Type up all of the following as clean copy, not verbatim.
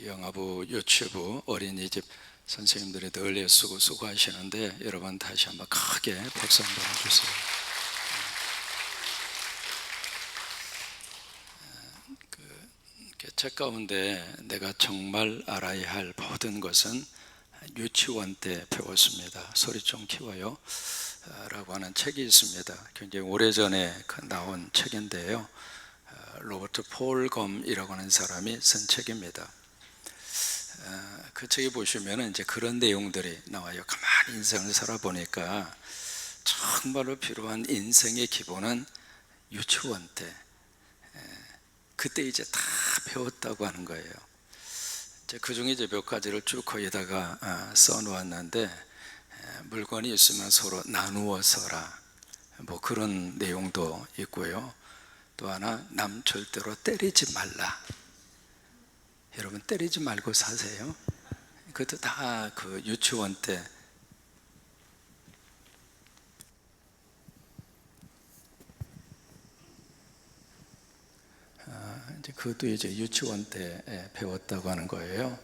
영아부, 유치부, 어린이집 선생님들이 늘 애쓰고 수고하시는데 여러분 다시 한번 크게 박수 한번 해주세요. 책 가운데 내가 정말 알아야 할 모든 것은 유치원 때 배웠습니다. 소리 좀 키워요 라고 하는 책이 있습니다. 굉장히 오래전에 나온 책인데요, 로버트 폴검이라고 하는 사람이 쓴 책입니다. 그 책에 보시면 이제 그런 내용들이 나와요. 가만히 인생을 살아보니까 정말로 필요한 인생의 기본은 유치원 때, 그때 이제 다 배웠다고 하는 거예요. 그 중에 이제 몇 가지를 쭉 거기다가 써 놓았는데, 물건이 있으면 서로 나누어 써라, 뭐 그런 내용도 있고요. 또 하나, 남 절대로 때리지 말라. 여러분 때리지 말고 사세요. 그것도 다 그 유치원 때. 그것도 이제 유치원 때 배웠다고 하는 거예요.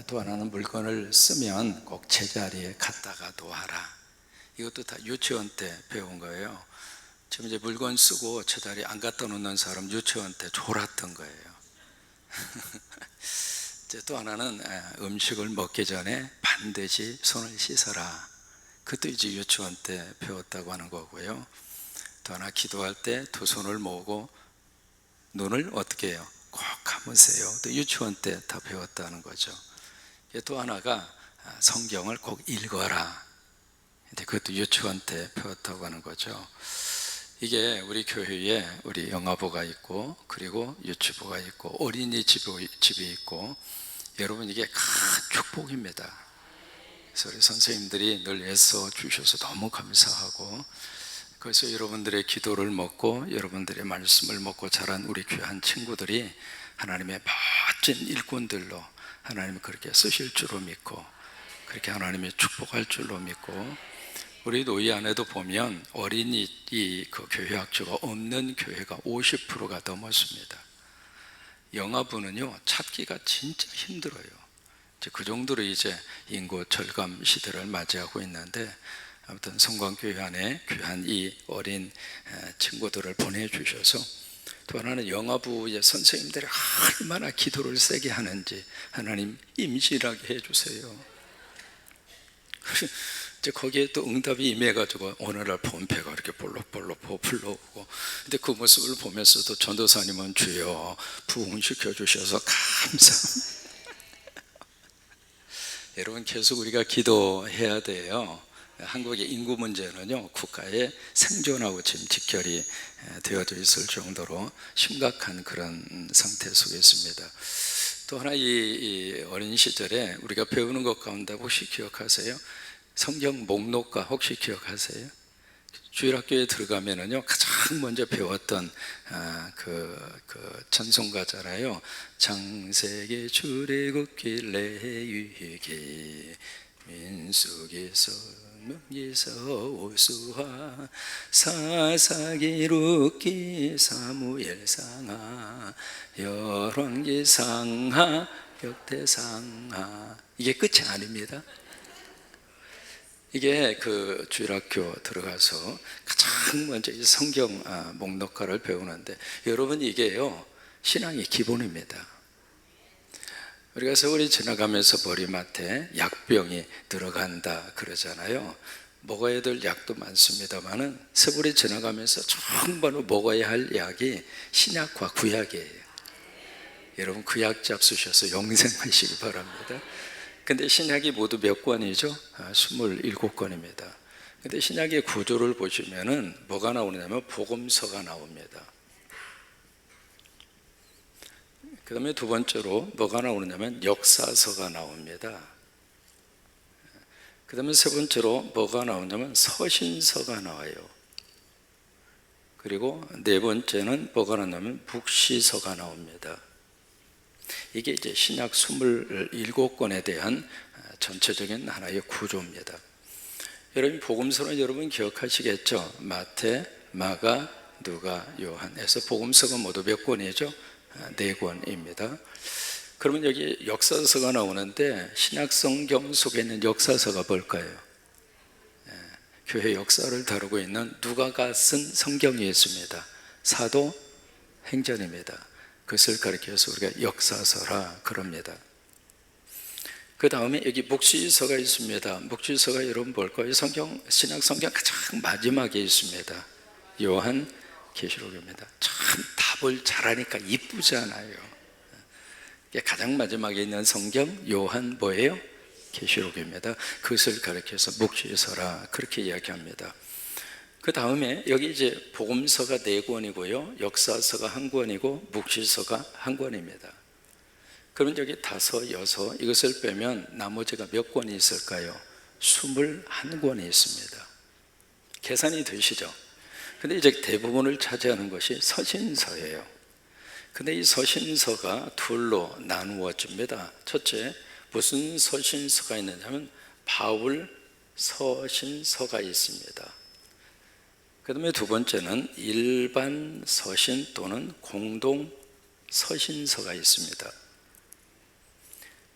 또 하나는 물건을 쓰면 꼭 제자리에 갖다가 놓아라. 이것도 다 유치원 때 배운 거예요. 지금 이제 물건 쓰고 제자리에 안 갖다 놓는 사람 유치원 때 졸았던 거예요. 또 하나는 음식을 먹기 전에 반드시 손을 씻어라. 그것도 이제 유치원 때 배웠다고 하는 거고요. 또 하나, 기도할 때 두 손을 모으고 눈을 어떻게 해요? 꼭 감으세요. 또 유치원 때 다 배웠다는 거죠. 또 하나가 성경을 꼭 읽어라. 그것도 유치원 때 배웠다고 하는 거죠. 이게 우리 교회에 우리 영아부가 있고, 그리고 유치부가 있고, 어린이집이 있고, 여러분 이게 큰 축복입니다. 그래서 우리 선생님들이 늘 애써 주셔서 너무 감사하고, 그래서 여러분들의 기도를 먹고 여러분들의 말씀을 먹고 자란 우리 귀한 친구들이 하나님의 멋진 일꾼들로 하나님이 그렇게 쓰실 줄로 믿고, 그렇게 하나님이 축복할 줄로 믿고, 우리 노예 안에도 보면 어린이 그 교회 학교가 없는 교회가 50%가 넘었습니다. 영아부는요 찾기가 진짜 힘들어요. 그 정도로 이제 인구 절감 시대를 맞이하고 있는데, 아무튼 성광교회 안에 귀한 이 어린 친구들을 보내주셔서, 또 하나는 영아부의 선생님들이 얼마나 기도를 세게 하는지 하나님 임실하게 해주세요. 이제 거기에 또 응답이 임해가지고 오늘날 본패가 이렇게 볼록볼록 부풀러오고, 근데 그 모습을 보면서도 전도사님은 주여 부흥시켜 주셔서 감사합니다. 여러분 계속 우리가 기도해야 돼요. 한국의 인구 문제는요 국가의 생존하고 지금 직결이 되어져 있을 정도로 심각한 그런 상태 속에 있습니다. 또 하나, 이 어린 시절에 우리가 배우는 것 가운데 혹시 기억하세요? 성경 목록가 혹시 기억하세요? 주일학교에 들어가면은요 가장 먼저 배웠던 그 찬송가잖아요. 창세기 출애굽기 레위기 민수기서 명기서 오수아 사사기 룻기 사무엘상하 열왕기상하 역대상하. 이게 끝이 아닙니다. 이게 그 주일학교 들어가서 가장 먼저 이 성경 목록가를 배우는데, 여러분 이게요 신앙의 기본입니다. 우리가 세월이 지나가면서 머리맡에 약병이 들어간다 그러잖아요. 먹어야 될 약도 많습니다만은 세월이 지나가면서 정말로 먹어야 할 약이 신약과 구약이에요. 여러분 그 약 잡수셔서 영생하시기 바랍니다. 근데 신약이 모두 몇 권이죠? 27권입니다. 근데 신약의 구조를 보시면은 뭐가 나오냐면 복음서가 나옵니다. 그 다음에 두 번째로 뭐가 나오냐면 역사서가 나옵니다. 그 다음에 세 번째로 뭐가 나오냐면 서신서가 나와요. 그리고 네 번째는 뭐가 나오냐면 묵시서가 나옵니다. 이게 이제 신약 27권에 대한 전체적인 하나의 구조입니다. 여러분 복음서는 여러분 기억하시겠죠? 마태, 마가, 누가, 요한에서 복음서가 모두 몇 권이죠? 4권입니다. 그러면 여기 역사서가 나오는데 신약성경 속에 있는 역사서가 뭘까요? 교회 역사를 다루고 있는 누가가 쓴 성경이 있습니다. 사도행전입니다. 그것을 가리켜서 우리가 역사서라 그럽니다. 그 다음에 여기 묵시서가 있습니다. 묵시서가 여러분 볼까요? 신약성경 가장 마지막에 있습니다. 요한계시록입니다. 참 답을 잘하니까 이쁘잖아요. 가장 마지막에 있는 성경 요한 뭐예요? 계시록입니다. 그것을 가리켜서 묵시서라 그렇게 이야기합니다. 그 다음에 여기 이제 복음서가 4권이고요, 역사서가 1권이고 묵시서가 1권입니다. 그러면 여기 5, 6 이것을 빼면 나머지가 몇 권이 있을까요? 21권이 있습니다. 계산이 되시죠? 근데 이제 대부분을 차지하는 것이 서신서예요. 근데 이 서신서가 둘로 나누어집니다. 첫째, 무슨 서신서가 있느냐면 바울 서신서가 있습니다. 그 다음에 두 번째는 일반 서신 또는 공동 서신서가 있습니다.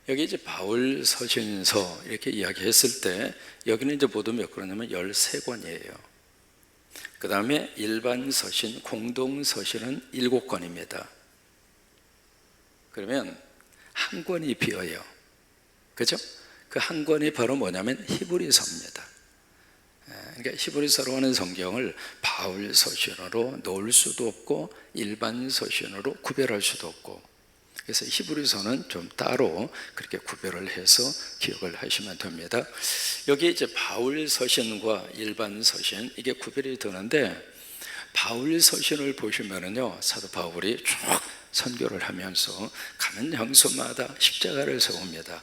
여기 이제 바울 서신서 이렇게 이야기했을 때 여기는 이제 모두 몇 권이냐면 13권이에요. 그 다음에 일반 서신, 공동 서신은 7권입니다. 그러면 한 권이 비어요. 그죠? 그 한 권이 바로 뭐냐면 히브리서입니다. 그러니까 히브리서로 하는 성경을 바울 서신으로 놓을 수도 없고 일반 서신으로 구별할 수도 없고, 그래서 히브리서는 좀 따로 그렇게 구별을 해서 기억을 하시면 됩니다. 여기 이제 바울 서신과 일반 서신 이게 구별이 되는데, 바울 서신을 보시면은요, 사도 바울이 쭉 선교를 하면서 가는 장소마다 십자가를 세웁니다.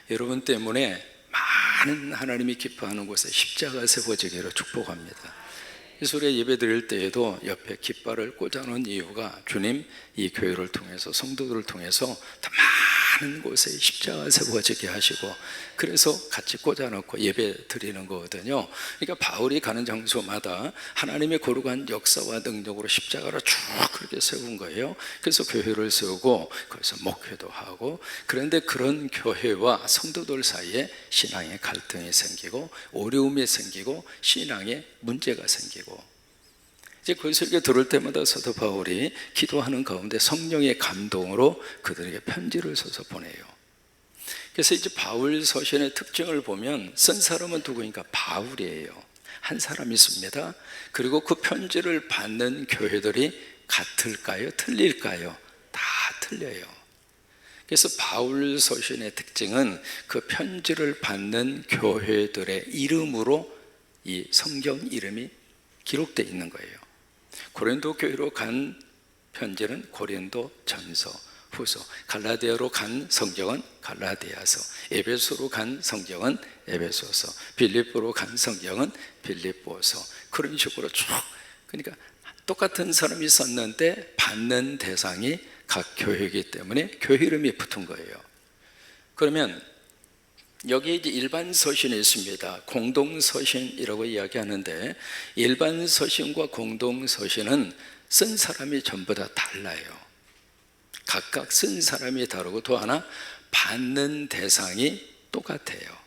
여러분 때문에 많은 하나님이 기뻐하는 곳에 십자가 세워지기를 축복합니다. 그래서 우리가 예배 드릴 때에도 옆에 깃발을 꽂아놓은 이유가 주님 이 교회를 통해서 성도들을 통해서 더 많은 곳에 십자가 세워지게 하시고, 그래서 같이 꽂아놓고 예배 드리는 거거든요. 그러니까 바울이 가는 장소마다 하나님의 거룩한 역사와 능력으로 십자가를 쭉 그렇게 세운 거예요. 그래서 교회를 세우고 거기서 목회도 하고, 그런데 그런 교회와 성도들 사이에 신앙의 갈등이 생기고 어려움이 생기고 신앙에 문제가 생기고, 이제 그것을 들을 때마다 사도 바울이 기도하는 가운데 성령의 감동으로 그들에게 편지를 써서 보내요. 그래서 이제 바울 서신의 특징을 보면 쓴 사람은 누구인가? 바울이에요. 한 사람이 있습니다. 그리고 그 편지를 받는 교회들이 같을까요? 틀릴까요? 다 틀려요. 그래서 바울 서신의 특징은 그 편지를 받는 교회들의 이름으로 이 성경 이름이 기록되어 있는 거예요. 고린도 교회로 간 편지는 고린도 전서, 후서, 갈라디아로 간 성경은 갈라디아서, 에베소로 간 성경은 에베소서, 빌립보로 간 성경은 빌립보서, 그런 식으로 쭉. 그러니까 똑같은 사람이 썼는데 받는 대상이 각 교회이기 때문에 교회 이름이 붙은 거예요. 그러면 여기 이제 일반 서신이 있습니다. 공동 서신이라고 이야기하는데, 일반 서신과 공동 서신은 쓴 사람이 전부 다 달라요. 각각 쓴 사람이 다르고, 또 하나 받는 대상이 똑같아요.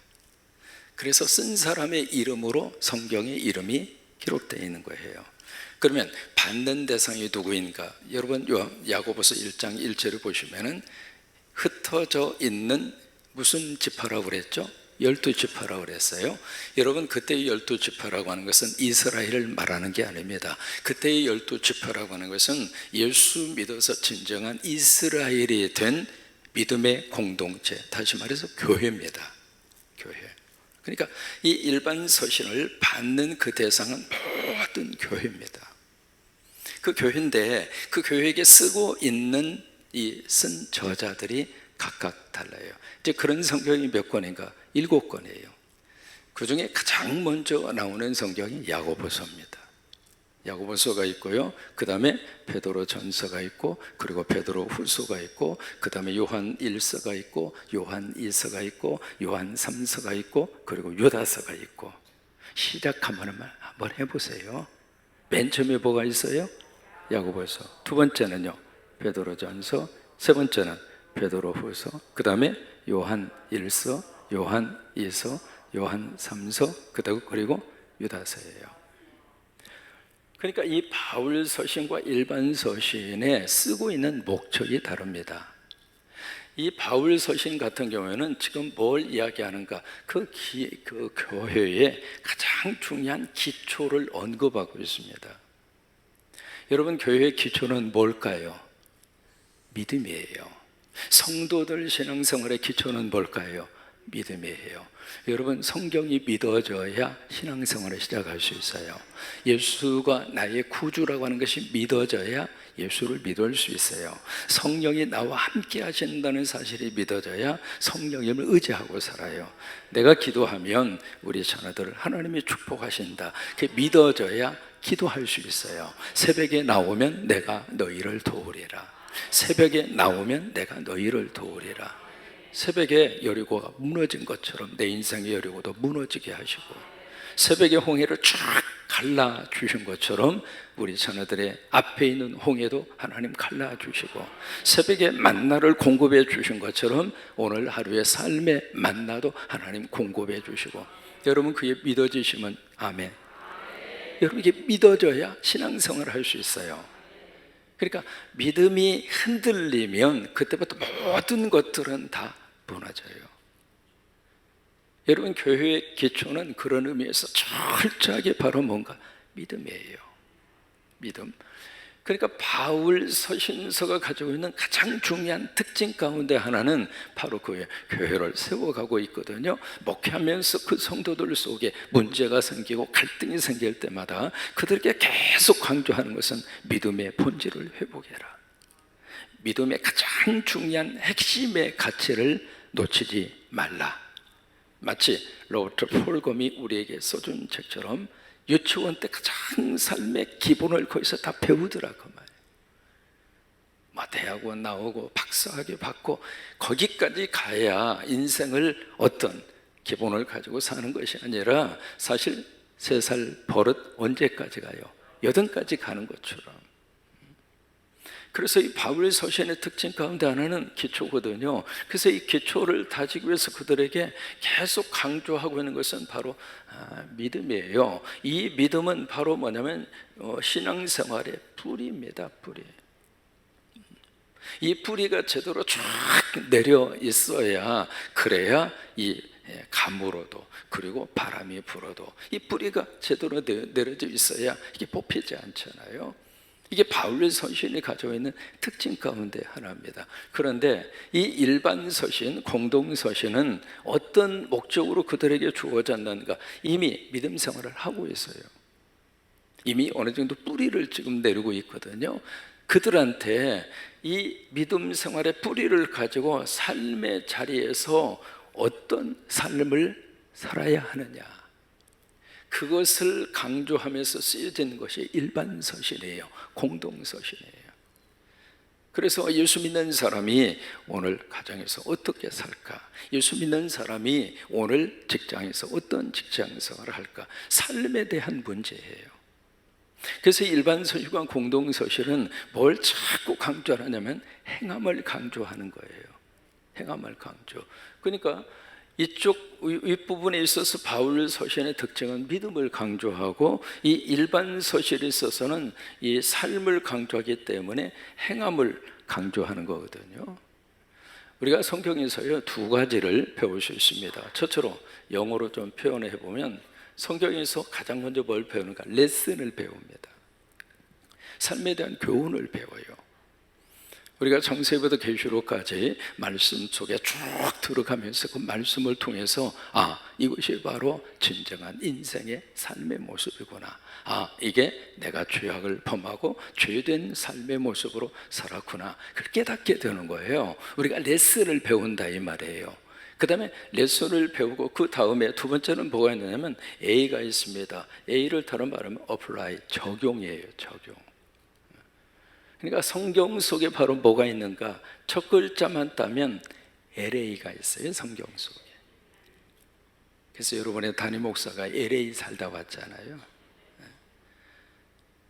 그래서 쓴 사람의 이름으로 성경의 이름이 기록되어 있는 거예요. 그러면 받는 대상이 누구인가? 여러분 야고보서 1장 1절을 보시면은 흩어져 있는 무슨 지파라고 그랬죠? 12지파라고 그랬어요. 여러분, 그때의 12지파라고 하는 것은 이스라엘을 말하는 게 아닙니다. 그때의 12지파라고 하는 것은 예수 믿어서 진정한 이스라엘이 된 믿음의 공동체, 다시 말해서 교회입니다. 교회. 그러니까 이 일반 서신을 받는 그 대상은 모든 교회입니다. 그 교회인데 그 교회에게 쓰고 있는 이 쓴 저자들이 각각 달라요. 이제 그런 성경이 몇 권인가? 7권이에요. 그 중에 가장 먼저 나오는 성경이 야고보서입니다. 야고보서가 있고요, 그 다음에 베드로 전서가 있고, 그리고 베드로 후서가 있고, 그 다음에 요한 1서가 있고, 요한 2서가 있고, 요한 3서가 있고, 그리고 유다서가 있고. 시작 한번 해보세요. 맨 처음에 뭐가 있어요? 야고보서. 두 번째는요 베드로 전서. 세 번째는 베드로후서, 그 다음에 요한 1서, 요한 2서, 요한 3서, 그리고 유다서예요. 그러니까 이 바울 서신과 일반 서신에 쓰고 있는 목적이 다릅니다. 이 바울 서신 같은 경우에는 지금 뭘 이야기하는가? 그 교회의 가장 중요한 기초를 언급하고 있습니다. 여러분, 교회의 기초는 뭘까요? 믿음이에요. 성도들 신앙생활의 기초는 뭘까요? 믿음이에요. 여러분, 성경이 믿어져야 신앙생활을 시작할 수 있어요. 예수가 나의 구주라고 하는 것이 믿어져야 예수를 믿을 수 있어요. 성령이 나와 함께 하신다는 사실이 믿어져야 성령님을 의지하고 살아요. 내가 기도하면 우리 자녀들을 하나님이 축복하신다, 그게 믿어져야 기도할 수 있어요. 새벽에 나오면 내가 너희를 도우리라. 새벽에 나오면 내가 너희를 도우리라. 새벽에 여리고가 무너진 것처럼 내 인생의 여리고도 무너지게 하시고, 새벽에 홍해를 쫙 갈라주신 것처럼 우리 자녀들의 앞에 있는 홍해도 하나님 갈라주시고, 새벽에 만나를 공급해 주신 것처럼 오늘 하루의 삶의 만나도 하나님 공급해 주시고, 여러분, 그게 믿어지시면 아멘. 여러분, 이게 믿어져야 신앙생활을 할 수 있어요. 그러니까 믿음이 흔들리면 그때부터 모든 것들은 다 무너져요. 여러분, 교회의 기초는 그런 의미에서 철저하게 바로 뭔가 믿음이에요. 믿음. 그러니까 바울 서신서가 가지고 있는 가장 중요한 특징 가운데 하나는 바로 그 교회를 세워가고 있거든요. 목회하면서 그 성도들 속에 문제가 생기고 갈등이 생길 때마다 그들에게 계속 강조하는 것은 믿음의 본질을 회복해라. 믿음의 가장 중요한 핵심의 가치를 놓치지 말라. 마치 로버트 폴검이 우리에게 써준 책처럼 유치원 때 가장 삶의 기본을 거기서 다 배우더라고 말이에요. 대학원 나오고 박사학위 받고 거기까지 가야 인생을 어떤 기본을 가지고 사는 것이 아니라, 사실 3살 버릇 언제까지 가요? 80까지 가는 것처럼. 그래서 이 바울 서신의 특징 가운데 하나는 기초거든요. 그래서 이 기초를 다지기 위해서 그들에게 계속 강조하고 있는 것은 바로 믿음이에요. 이 믿음은 바로 뭐냐면 신앙생활의 뿌리입니다. 뿌리. 이 뿌리가 제대로 쫙 내려 있어야, 그래야 이 가물어도, 그리고 바람이 불어도 이 뿌리가 제대로 내려져 있어야 이게 뽑히지 않잖아요. 이게 바울 서신이 가지고 있는 특징 가운데 하나입니다. 그런데 이 일반 서신, 공동 서신은 어떤 목적으로 그들에게 주어졌는가? 이미 믿음 생활을 하고 있어요. 이미 어느 정도 뿌리를 지금 내리고 있거든요. 그들한테 이 믿음 생활의 뿌리를 가지고 삶의 자리에서 어떤 삶을 살아야 하느냐, 그것을 강조하면서 쓰여진 것이 일반 서신이에요. 공동 서신이에요. 그래서 예수 믿는 사람이 오늘 가정에서 어떻게 살까? 예수 믿는 사람이 오늘 직장에서 어떤 직장 생활을 할까? 삶에 대한 문제예요. 그래서 일반 서신과 공동 서신은 뭘 자꾸 강조하냐면 행함을 강조하는 거예요. 행함을 강조. 그러니까 이쪽 윗부분에 있어서 바울 서신의 특징은 믿음을 강조하고, 이 일반 서신에 있어서는 이 삶을 강조하기 때문에 행함을 강조하는 거거든요. 우리가 성경에서요 2가지를 배울 수 있습니다. 첫째로 영어로 좀 표현해 보면, 성경에서 가장 먼저 뭘 배우는가? 레슨을 배웁니다. 삶에 대한 교훈을 배워요. 우리가 창세기부터 계시록까지 말씀 속에 쭉 들어가면서 그 말씀을 통해서 이것이 바로 진정한 인생의 삶의 모습이구나, 이게 내가 죄악을 범하고 죄된 삶의 모습으로 살았구나, 그걸 깨닫게 되는 거예요. 우리가 레슨을 배운다 이 말이에요. 그 다음에 레슨을 배우고 그 다음에 두 번째는 뭐가 있느냐면 A가 있습니다. A를 다른 말하면 apply, 적용이에요. 적용. 그러니까 성경 속에 바로 뭐가 있는가? 첫 글자만 따면 LA가 있어요. 성경 속에. 그래서 여러분의 담임 목사가 LA 살다 왔잖아요.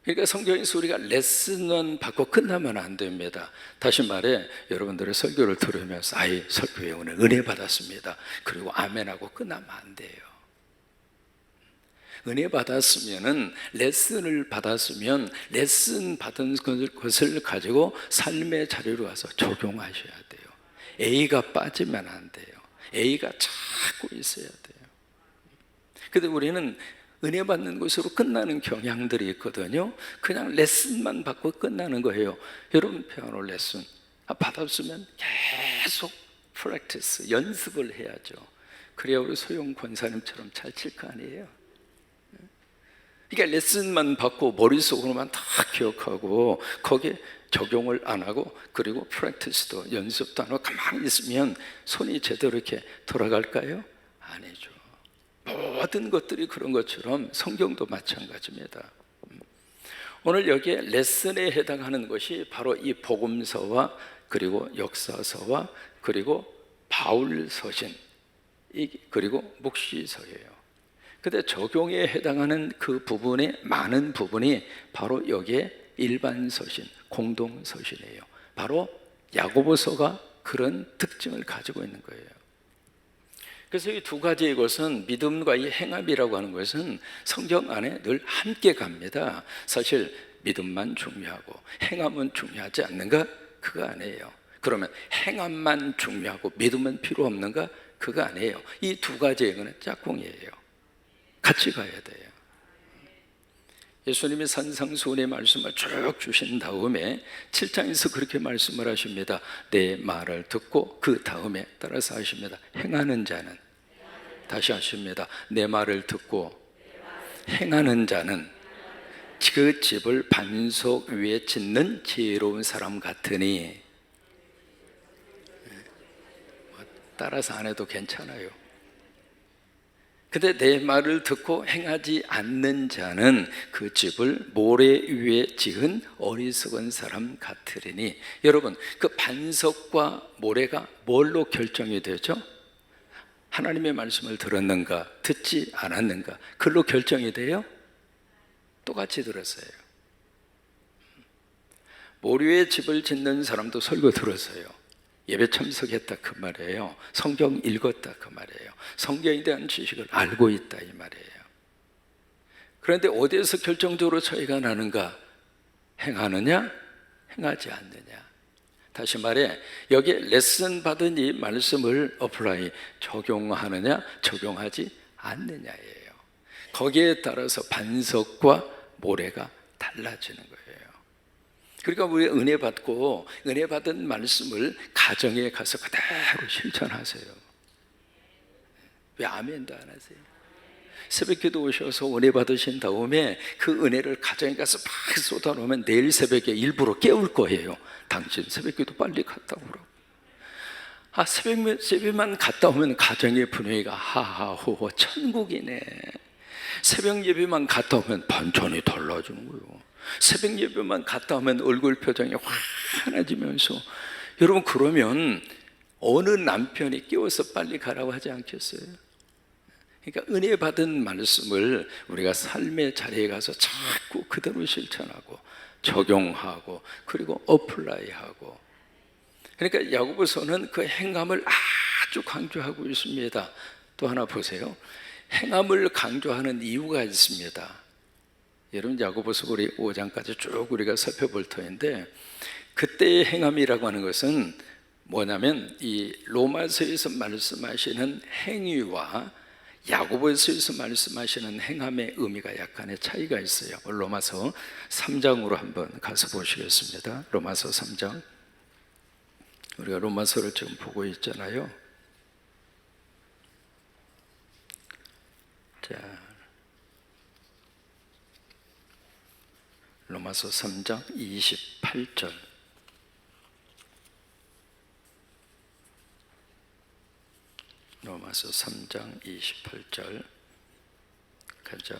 그러니까 성경에서 우리가 레슨만 받고 끝나면 안 됩니다. 다시 말해, 여러분들의 설교를 들으면서 아이 설교에 오늘 은혜 받았습니다, 그리고 아멘하고 끝나면 안 돼요. 은혜 받았으면은, 레슨을 받았으면 레슨 받은 것을 가지고 삶의 자리로 와서 적용하셔야 돼요. A가 빠지면 안 돼요. A가 자꾸 있어야 돼요. 근데 우리는 은혜 받는 것으로 끝나는 경향들이 있거든요. 그냥 레슨만 받고 끝나는 거예요. 여러분, 피아노 레슨 받았으면 계속 프랙티스, 연습을 해야죠. 그래야 우리 소영 권사님처럼 잘 칠 거 아니에요. 그러니까 레슨만 받고 머릿속으로만 다 기억하고 거기에 적용을 안 하고, 그리고 프랙티스도, 연습도 안 하고 가만히 있으면 손이 제대로 이렇게 돌아갈까요? 아니죠. 모든 것들이 그런 것처럼 성경도 마찬가지입니다. 오늘 여기에 레슨에 해당하는 것이 바로 이 복음서와 그리고 역사서와 그리고 바울 서신, 그리고 묵시서예요. 근데 적용에 해당하는 그 부분의 많은 부분이 바로 여기에 일반 서신, 공동 서신이에요. 바로 야고보서가 그런 특징을 가지고 있는 거예요. 그래서 이 두 가지의 것은, 믿음과 이 행함이라고 하는 것은 성경 안에 늘 함께 갑니다. 사실 믿음만 중요하고 행함은 중요하지 않는가? 그거 아니에요. 그러면 행함만 중요하고 믿음은 필요 없는가? 그거 아니에요. 이 두 가지의 거는 짝꿍이에요. 같이 가야 돼요. 예수님이 산상수훈의 말씀을 쭉 주신 다음에 7장에서 그렇게 말씀을 하십니다. 내 말을 듣고, 그 다음에 따라서 하십니다. 행하는 자는, 다시 하십니다. 내 말을 듣고 행하는 자는 그 집을 반석 위에 짓는 지혜로운 사람 같으니. 따라서 안 해도 괜찮아요. 근데 내 말을 듣고 행하지 않는 자는 그 집을 모래 위에 지은 어리석은 사람 같으리니. 여러분, 그 반석과 모래가 뭘로 결정이 되죠? 하나님의 말씀을 들었는가, 듣지 않았는가, 그걸로 결정이 돼요? 똑같이 들었어요. 모래 위에 집을 짓는 사람도 설교 들었어요. 예배 참석했다 그 말이에요. 성경 읽었다 그 말이에요. 성경에 대한 지식을 알고 있다 이 말이에요. 그런데 어디에서 결정적으로 차이가 나는가? 행하느냐, 행하지 않느냐. 다시 말해, 여기에 레슨 받은 이 말씀을 어플라이, 적용하느냐, 적용하지 않느냐예요. 거기에 따라서 반석과 모래가 달라지는 거예요. 그러니까 우리 은혜 받고 은혜 받은 말씀을 가정에 가서 그대로 실천하세요. 왜 아멘도 안 하세요? 새벽기도 오셔서 은혜 받으신 다음에 그 은혜를 가정에 가서 막 쏟아놓으면 내일 새벽에 일부러 깨울 거예요. 당신 새벽기도 빨리 갔다 오라고. 새벽만 갔다 오면 가정의 분위기가 하하호호 천국이네. 새벽 예배만 갔다 오면 반찬이 달라지는 거예요. 새벽 예배만 갔다 오면 얼굴 표정이 환해지면서, 여러분, 그러면 어느 남편이 깨워서 빨리 가라고 하지 않겠어요? 그러니까 은혜 받은 말씀을 우리가 삶의 자리에 가서 자꾸 그대로 실천하고 적용하고 그리고 어플라이하고. 그러니까 야고보서는 그 행함을 아주 강조하고 있습니다. 또 하나 보세요. 행함을 강조하는 이유가 있습니다. 여러분, 야고보서 우리 5장까지 쭉 우리가 살펴볼 터인데, 그때의 행함이라고 하는 것은 뭐냐면 이 로마서에서 말씀하시는 행위와 야고보서에서 말씀하시는 행함의 의미가 약간의 차이가 있어요. 로마서 3장으로 한번 가서 보시겠습니다. 로마서 3장. 우리가 로마서를 지금 보고 있잖아요. 자, 로마서 3장 28절. 로마서 3장 28절. 같이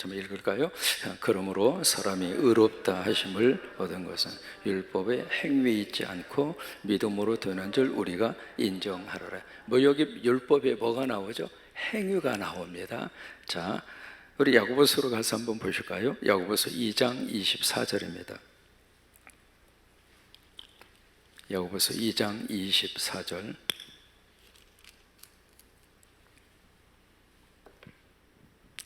한번 읽을까요? 그러므로 사람이 의롭다 하심을 얻은 것은 율법의 행위 있지 않고 믿음으로 되는 줄 우리가 인정하노라. 여기 율법에 뭐가 나오죠? 행위가 나옵니다. 자, 우리 야고보서로 가서 한번 보실까요? 야고보서 2장 24절입니다. 야고보서 2장 24절.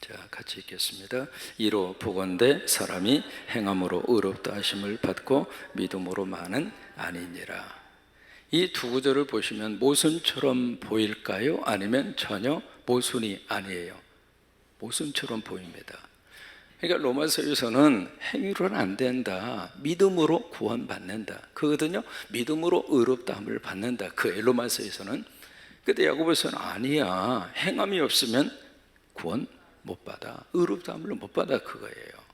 자, 같이 읽겠습니다. 이로 보건대 사람이 행함으로 의롭다 하심을 받고 믿음으로 많은 아니니라. 이 두 구절을 보시면 모순처럼 보일까요? 아니면 전혀 모순이 아니에요. 모순처럼 보입니다. 그러니까 로마서에서는 행위로는 안 된다, 믿음으로 구원받는다, 그거든요. 믿음으로 의롭다함을 받는다, 그 로마서에서는. 근데 야고보서는 아니야, 행함이 없으면 구원 못 받아, 의롭다함을 못 받아, 그거예요.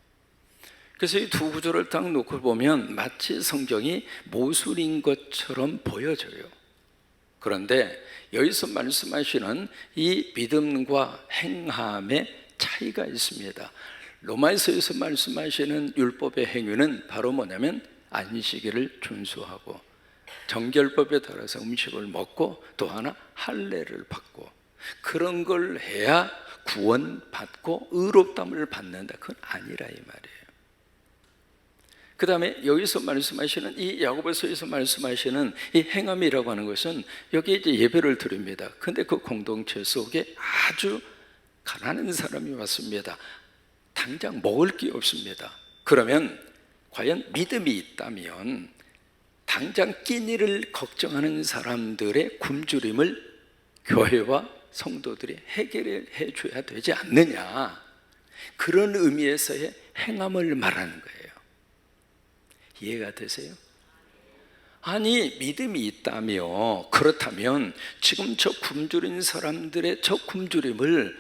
그래서 이 두 구절을 딱 놓고 보면 마치 성경이 모순인 것처럼 보여져요. 그런데 여기서 말씀하시는 이 믿음과 행함의 차이가 있습니다. 로마서에서 말씀하시는 율법의 행위는 바로 뭐냐면 안식일을 준수하고 정결법에 따라서 음식을 먹고 또 하나 할례를 받고 그런 걸 해야 구원받고 의롭다함을 받는다, 그건 아니라 이 말이에요. 그 다음에 여기서 말씀하시는 이 야고보서에서 말씀하시는 이 행함이라고 하는 것은 여기 이제 예배를 드립니다. 근데 그 공동체 속에 아주 가난한 사람이 왔습니다. 당장 먹을 게 없습니다. 그러면 과연 믿음이 있다면 당장 끼니를 걱정하는 사람들의 굶주림을 교회와 성도들이 해결해 줘야 되지 않느냐, 그런 의미에서의 행함을 말하는 거예요. 이해가 되세요? 아니, 믿음이 있다며 그렇다면 지금 저 굶주린 사람들의 저 굶주림을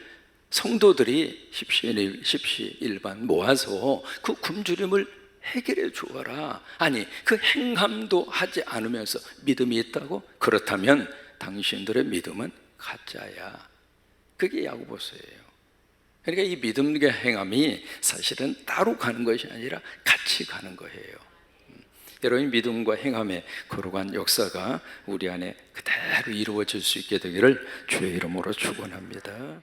성도들이 십시일반 모아서 그 굶주림을 해결해 주어라. 아니, 그 행함도 하지 않으면서 믿음이 있다고? 그렇다면 당신들의 믿음은 가짜야. 그게 야고보서예요. 그러니까 이 믿음과 행함이 사실은 따로 가는 것이 아니라 같이 가는 거예요. 여러분, 믿음과 행함의 거룩한 역사가 우리 안에 그대로 이루어질 수 있게 되기를 주의 이름으로 축원합니다.